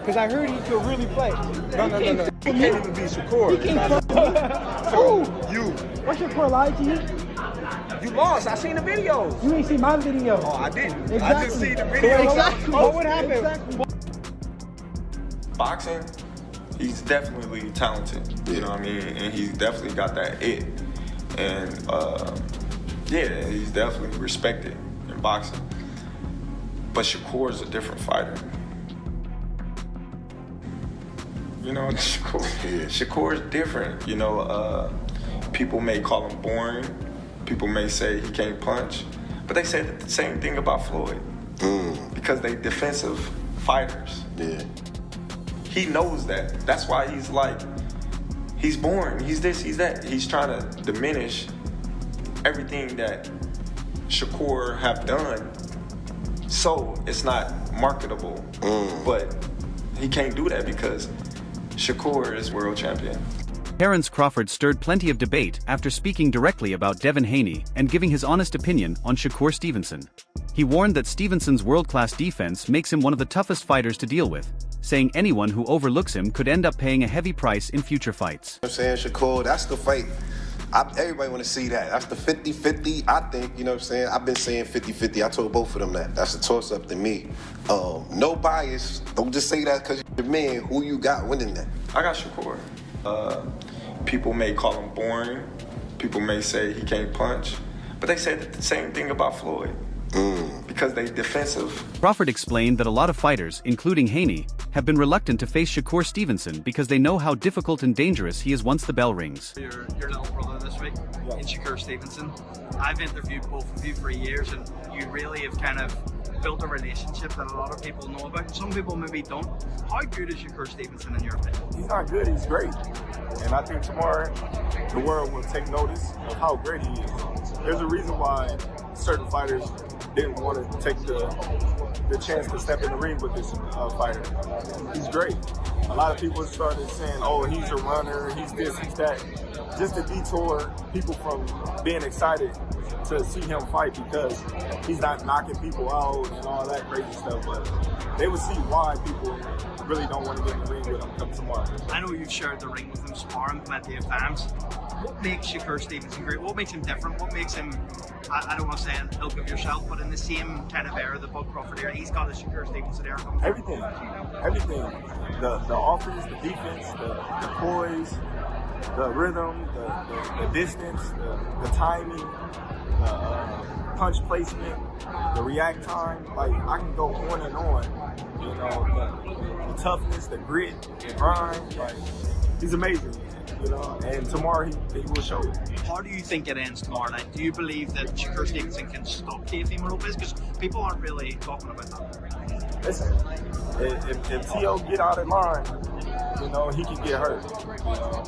Because I heard he could really play. No. He can't even be Shakur. He can't Who? You. What's Shakur lied to you? You lost. I seen the videos. You ain't seen my video. Oh, I didn't. Exactly. I just see the video. Exactly. What would happen? Exactly. Boxing, he's definitely talented. You know what I mean? And he's definitely got that it. And yeah, he's definitely respected in boxing. But Shakur is a different fighter. You know, Shakur is different. You know, people may call him boring. People may say he can't punch. But they say the same thing about Floyd. Because they defensive fighters. Yeah. He knows that. That's why he's like, he's boring. He's this, he's that. He's trying to diminish everything that Shakur have done, so it's not marketable. But he can't do that because Shakur is world champion. Terence Crawford stirred plenty of debate after speaking directly about Devin Haney and giving his honest opinion on Shakur Stevenson. He warned that Stevenson's world-class defense makes him one of the toughest fighters to deal with, saying anyone who overlooks him could end up paying a heavy price in future fights. I'm saying, Shakur, that's the fight. Everybody want to see that. That's the 50-50, I think, you know what I'm saying? I've been saying 50-50. I told both of them that. That's a toss-up to me. No bias. Don't just say that because you're a man. Who you got winning that? I got Shakur. People may call him boring. People may say he can't punch. But they say the same thing about Floyd. Because they defensive. Crawford explained that a lot of fighters, including Haney, have been reluctant to face Shakur Stevenson because they know how difficult and dangerous he is once the bell rings. Your little brother this week, in Shakur Stevenson. I've interviewed both of you for years, and you really have kind of built a relationship that a lot of people know about. Some people maybe don't. How good is Shakur Stevenson in your opinion? He's not good, he's great. And I think tomorrow the world will take notice of how great he is. There's a reason why certain fighters didn't want to take the chance to step in the ring with this fighter. He's great. A lot of people started saying, oh, he's a runner, he's this, he's that. Just to detour people from being excited to see him fight because he's not knocking people out and all that crazy stuff. But they would see why people really don't want to get in the ring with him come tomorrow. I know you've shared the ring with him, sparring plenty of times. What makes Shakur Stevenson great? What makes him different? What makes him, I don't want to say an ilk of yourself, but in the same kind of era, the Bud Crawford era, he's got a Shakur Stevenson era coming. Everything. The offense, the defense, the poise, the rhythm, the distance, the timing, the punch placement, the react time. Like, I can go on and on. You know, the toughness, the grit, the grind. Like, he's amazing. You know, and tomorrow he will show it. How do you think it ends tomorrow night? Do you believe that Shakur Stevenson can stop Teofimo Lopez? Because people aren't really talking about that. Listen, if T.O. get out of line, you know, he can get hurt. You know,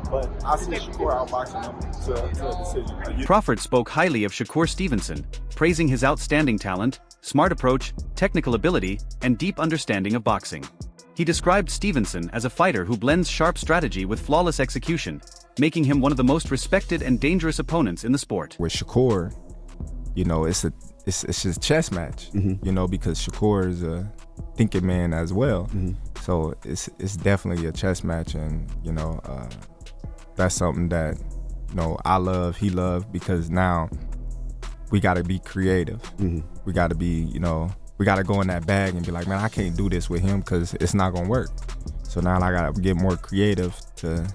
but I see Shakur outboxing him to a decision. Crawford spoke highly of Shakur Stevenson, praising his outstanding talent, smart approach, technical ability, and deep understanding of boxing. He described Stevenson as a fighter who blends sharp strategy with flawless execution, making him one of the most respected and dangerous opponents in the sport. With Shakur, you know, it's just a chess match, you know, because Shakur is a thinking man as well. So it's definitely a chess match, and you know, that's something that, you know, I love, he loved, because now we got to be creative. We got to be, you know, we got to go in that bag and be like, man, I can't do this with him because it's not going to work. So now I got to get more creative to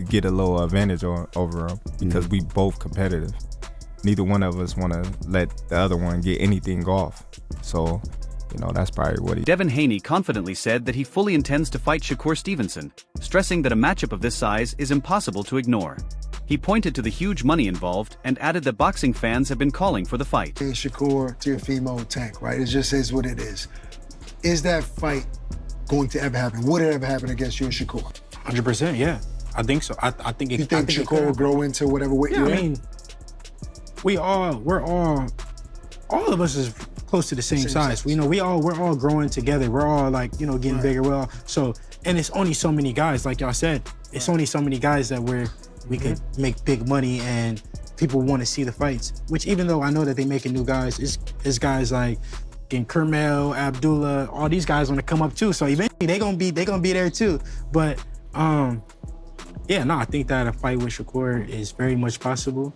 get a little advantage over him because we both competitive. Neither one of us want to let the other one get anything off. So, you know, that's probably what he... Devin Haney confidently said that he fully intends to fight Shakur Stevenson, stressing that a matchup of this size is impossible to ignore. He pointed to the huge money involved and added that boxing fans have been calling for the fight. Hey, Shakur, Teofimo Tank, right? It just is what it is. Is that fight going to ever happen? Would it ever happen against you and Shakur? 100%, yeah. I think so. I think it. You think Shakur will grow into whatever weight you're in? I mean, we're all of us is close to the same size. You know, we're all growing together. We're all like, you know, getting bigger. Well, so, and it's only so many guys, like y'all said. It's only so many guys that we could make big money and people want to see the fights. Which, even though I know that they making new guys, is guys like and Kermel, Abdullah, all these guys want to come up too. So eventually they gonna be there too. But yeah, no, I think that a fight with Shakur is very much possible.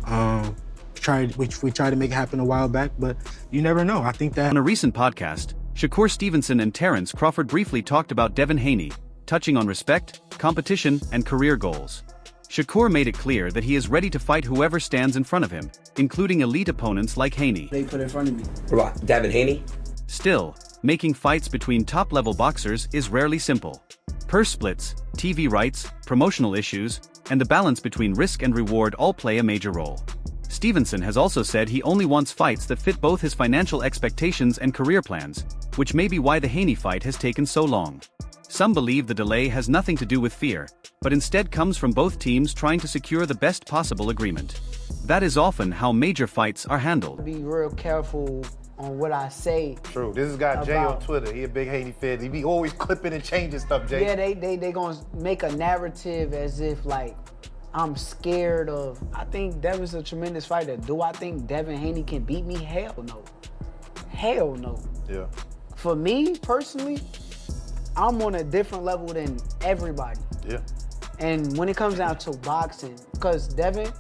We tried to make it happen a while back, but you never know. I think that on a recent podcast, Shakur Stevenson and Terence Crawford briefly talked about Devin Haney, touching on respect, competition, and career goals. Shakur made it clear that he is ready to fight whoever stands in front of him, including elite opponents like Haney. They put in front of me. What, Devin Haney? Still, making fights between top-level boxers is rarely simple. Purse splits, TV rights, promotional issues, and the balance between risk and reward all play a major role. Stevenson has also said he only wants fights that fit both his financial expectations and career plans, which may be why the Haney fight has taken so long. Some believe the delay has nothing to do with fear, but instead comes from both teams trying to secure the best possible agreement. That is often how major fights are handled. Be real careful on what I say. True. This has got Jay on Twitter. He a big Haney fan. He be always clipping and changing stuff, Jay. Yeah, they gonna make a narrative as if like I'm scared of. I think Devin's a tremendous fighter. Do I think Devin Haney can beat me? Hell no. Hell no. Yeah. For me personally, I'm on a different level than everybody. Yeah. And when it comes down to boxing, because Devin,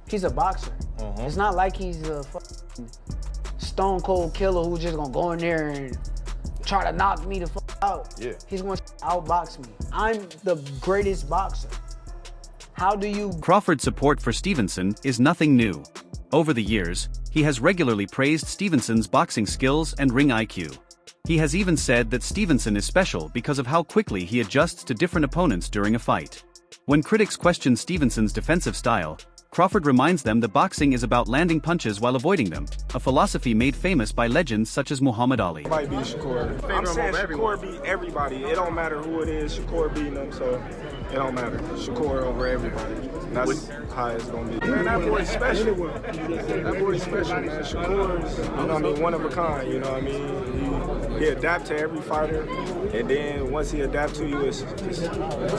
he's a boxer. It's not like he's a fucking stone cold killer who's just gonna go in there and try to knock me the fuck out. Yeah. He's gonna outbox me. I'm the greatest boxer. How do you... Crawford's support for Stevenson is nothing new. Over the years, he has regularly praised Stevenson's boxing skills and ring IQ. He has even said that Stevenson is special because of how quickly he adjusts to different opponents during a fight. When critics question Stevenson's defensive style, Crawford reminds them that boxing is about landing punches while avoiding them, a philosophy made famous by legends such as Muhammad Ali. Might be Shakur. I'm saying Shakur beat everybody. It don't matter who it is. Shakur beating them, so it don't matter. Shakur over everybody. That's how it's gonna be. Man, that boy's special. That boy's special, man. Shakur's, you know what I mean, one of a kind. You know what I mean? He adapt to every fighter, and then once he adapt to you, it's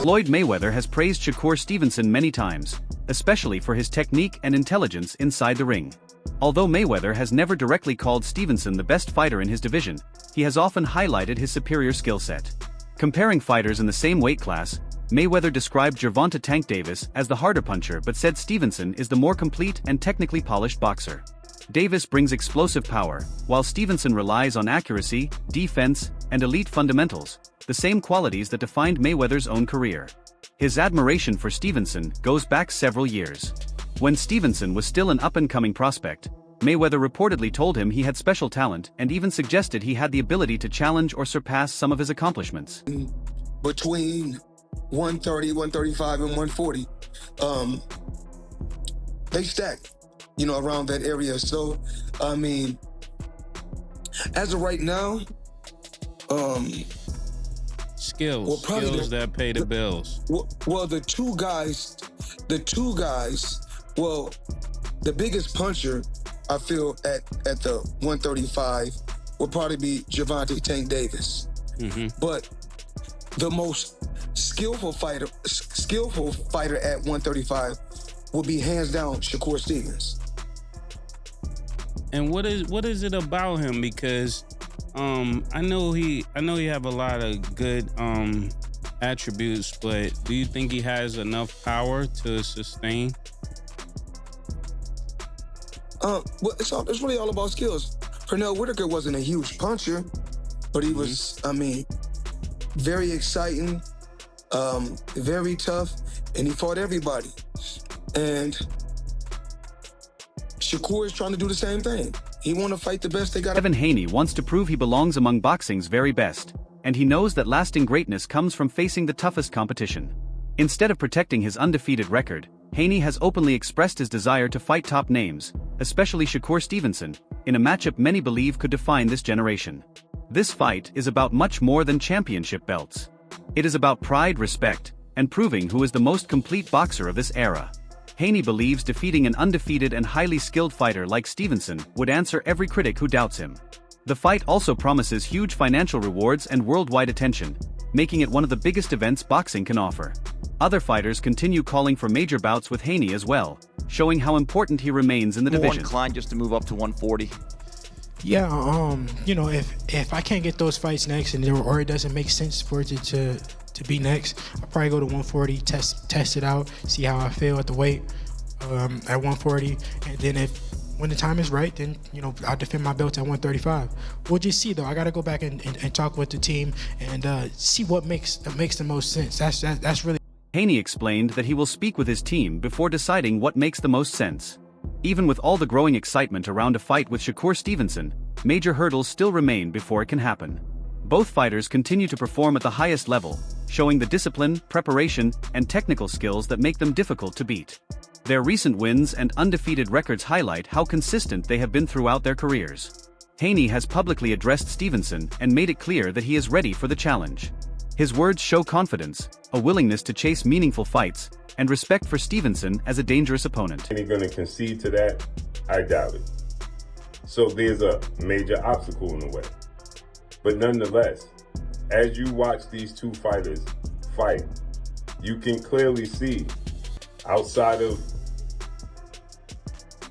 Floyd Mayweather has praised Shakur Stevenson many times, especially for his technique and intelligence inside the ring. Although Mayweather has never directly called Stevenson the best fighter in his division, he has often highlighted his superior skill set. Comparing fighters in the same weight class, Mayweather described Gervonta Tank Davis as the harder puncher but said Stevenson is the more complete and technically polished boxer. Davis brings explosive power, while Stevenson relies on accuracy, defense, and elite fundamentals, the same qualities that defined Mayweather's own career. His admiration for Stevenson goes back several years. When Stevenson was still an up-and-coming prospect, Mayweather reportedly told him he had special talent and even suggested he had the ability to challenge or surpass some of his accomplishments. Between 130, 135, and 140, they stacked, around that area. So, I mean, as of right now, skills that pay the bills. Well, the two guys, well, the biggest puncher, I feel, at the 135 will probably be Gervonta Tank Davis. But the most skillful fighter at 135 will be hands down Shakur Stevenson. And what is it about him? Because I know he have a lot of good attributes, but do you think he has enough power to sustain? Well, it's really all about skills. Pernell Whitaker wasn't a huge puncher, but he was, very exciting, very tough, and he fought everybody. And Shakur is trying to do the same thing. He want to fight the best they got. Devin Haney wants to prove he belongs among boxing's very best, and he knows that lasting greatness comes from facing the toughest competition. Instead of protecting his undefeated record, Haney has openly expressed his desire to fight top names, especially Shakur Stevenson, in a matchup many believe could define this generation. This fight is about much more than championship belts. It is about pride, respect, and proving who is the most complete boxer of this era. Haney believes defeating an undefeated and highly skilled fighter like Stevenson would answer every critic who doubts him. The fight also promises huge financial rewards and worldwide attention, making it one of the biggest events boxing can offer. Other fighters continue calling for major bouts with Haney as well, showing how important he remains in the division. Inclined just to move up to 140. Yeah, if I can't get those fights next, or it doesn't make sense for it to be next, I'll probably go to 140, test it out, see how I feel at the weight at 140, and then when the time is right, then I'll defend my belt at 135. We'll just see though. I got to go back and talk with the team and see what makes the most sense. That's really. Haney explained that he will speak with his team before deciding what makes the most sense. Even with all the growing excitement around a fight with Shakur Stevenson, major hurdles still remain before it can happen. Both fighters continue to perform at the highest level, showing the discipline, preparation, and technical skills that make them difficult to beat. Their recent wins and undefeated records highlight how consistent they have been throughout their careers. Haney has publicly addressed Stevenson and made it clear that he is ready for the challenge. His words show confidence, a willingness to chase meaningful fights, and respect for Stevenson as a dangerous opponent. Is he going to concede to that? I doubt it. So there's a major obstacle in the way. But nonetheless, as you watch these two fighters fight, you can clearly see, outside of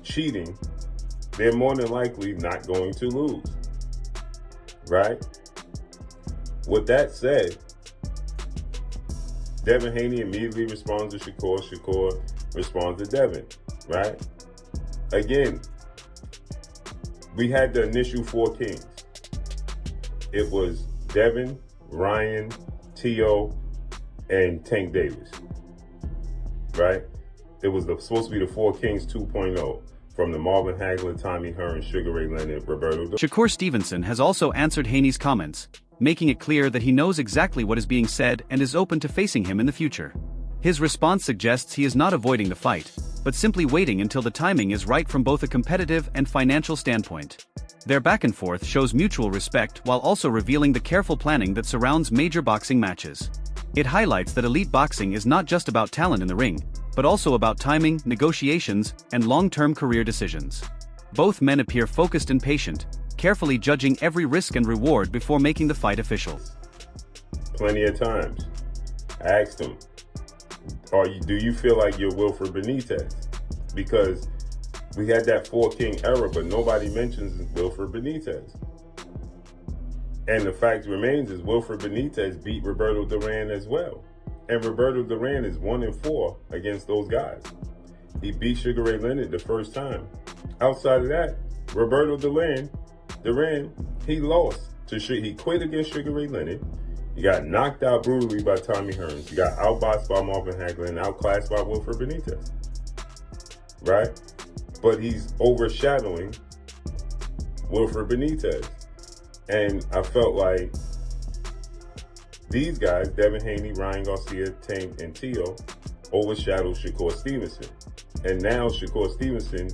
cheating, they're more than likely not going to lose. Right? With that said, Devin Haney immediately responds to Shakur. Shakur responds to Devin, right? Again, we had the initial four kings. It was Devin, Ryan, T.O., and Tank Davis, right? It was supposed to be the four kings 2.0, from the Marvin Hagler, Tommy Hearn, Sugar Ray Leonard, Roberto. Shakur Stevenson has also answered Haney's comments, making it clear that he knows exactly what is being said and is open to facing him in the future. His response suggests he is not avoiding the fight, but simply waiting until the timing is right from both a competitive and financial standpoint. Their back and forth shows mutual respect while also revealing the careful planning that surrounds major boxing matches. It highlights that elite boxing is not just about talent in the ring, but also about timing, negotiations, and long-term career decisions. Both men appear focused and patient, carefully judging every risk and reward before making the fight official. Plenty of times, I asked him, do you feel like you're Wilfred Benitez? Because we had that four-king era, but nobody mentions Wilfred Benitez. And the fact remains is Wilfred Benitez beat Roberto Duran as well. And Roberto Duran is 1-4 against those guys. He beat Sugar Ray Leonard the first time. Outside of that, Roberto Duran, he lost to he quit against Sugar Ray Leonard. He got knocked out brutally by Tommy Hearn. He got outboxed by Marvin Hagler and outclassed by Wilfred Benitez. Right? But he's overshadowing Wilfred Benitez. And I felt like these guys, Devin Haney, Ryan Garcia, Tank, and T.O., overshadowed Shakur Stevenson. And now Shakur Stevenson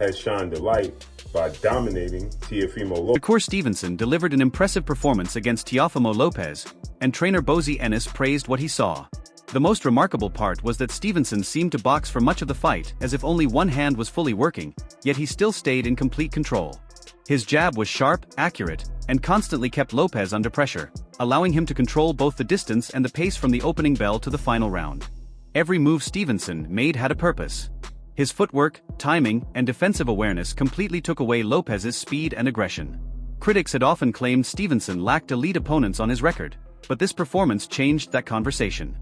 has shined the light by dominating Teofimo Lopez. Shakur Stevenson delivered an impressive performance against Teofimo Lopez, and trainer Bozy Ennis praised what he saw. The most remarkable part was that Stevenson seemed to box for much of the fight as if only one hand was fully working, yet he still stayed in complete control. His jab was sharp, accurate, and constantly kept Lopez under pressure, allowing him to control both the distance and the pace from the opening bell to the final round. Every move Stevenson made had a purpose. His footwork, timing, and defensive awareness completely took away Lopez's speed and aggression. Critics had often claimed Stevenson lacked elite opponents on his record, but this performance changed that conversation.